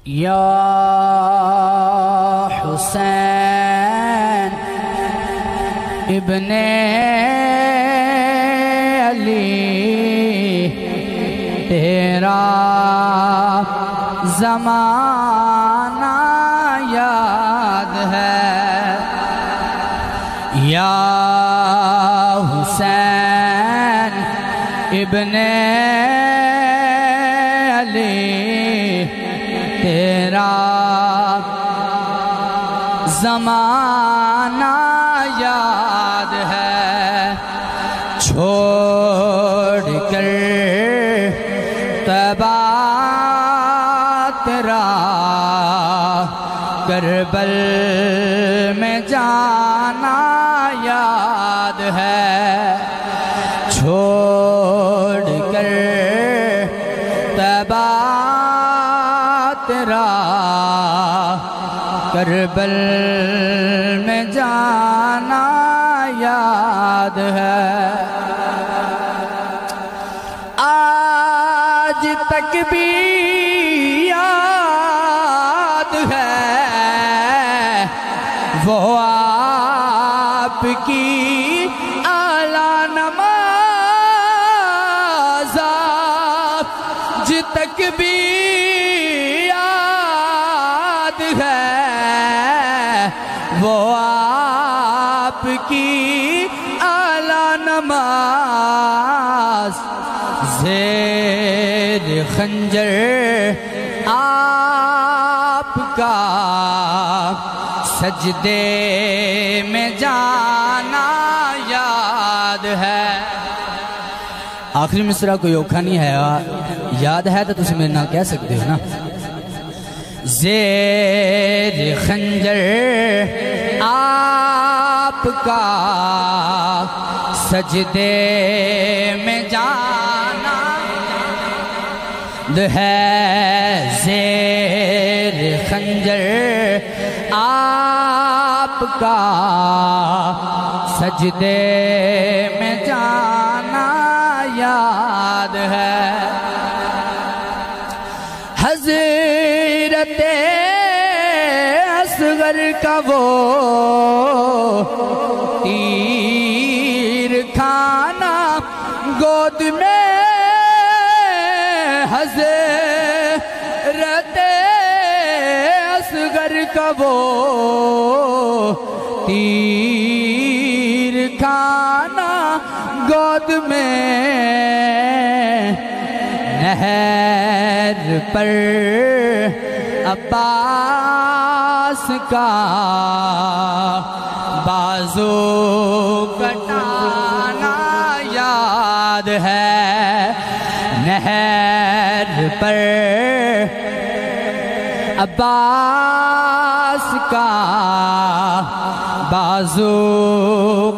یا حسین ابن علی تیرا زمانہ یاد ہے یا حسین ابن علی تیرا زمانہ یاد ہے چھوڑ کر طیبہ تیرا کربل میں جانا یاد ہے چھوڑ کر طیبہ تیرا کربل میں جانا یاد ہے آج تک بھی یاد ہے وہ آپ کی اعلیٰ نماز آج تک بھی یاد ہے وہ آپ کی اعلیٰ نماز زیر خنجر آپ کا سجدے میں جانا یاد ہے آخری مصرعہ کوئی اوکھا نہیں ہے یاد ہے تو تسی میرے نال کہہ سکتے ہو نا زیر خنجر آپ کا سجدے میں جانا ہے زیر خنجر آپ کا سجدے میں جانا یاد ہے حضرت اصغر کا وہ تیر کھانا گود میں حضرت اصغر کا وہ تیر کھانا گود میں نہر پر عباس کا بازو کٹانا یاد ہے نہر پر عباس کا بازو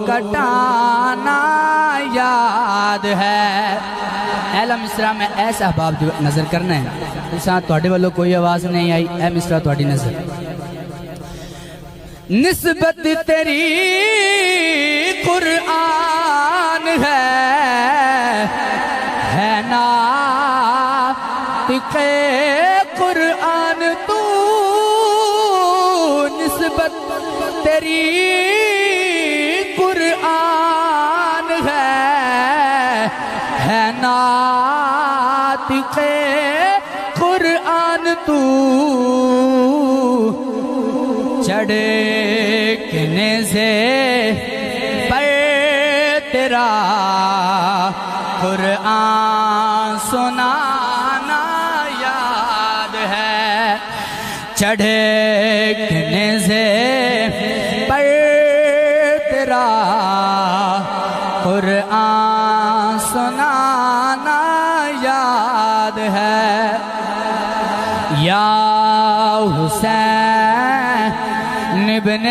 کٹانا یاد ہے اہلا مصرعہ میں ایسا احباب نظر کرنا ہے اس ساتھ توڑے والوں کوئی آواز نہیں آئی اے مصرعہ توڑی نظر نسبت تیری قرآن ہے ناطق قرآن تو نسبت تیری قرآن ہے ناطق قرآن تو چڑھنے سے پر تیرا قرآن سنانا یاد ہے چڑھنے سے پر تیرا قرآن سنانا یاد ہے یا حسین ابن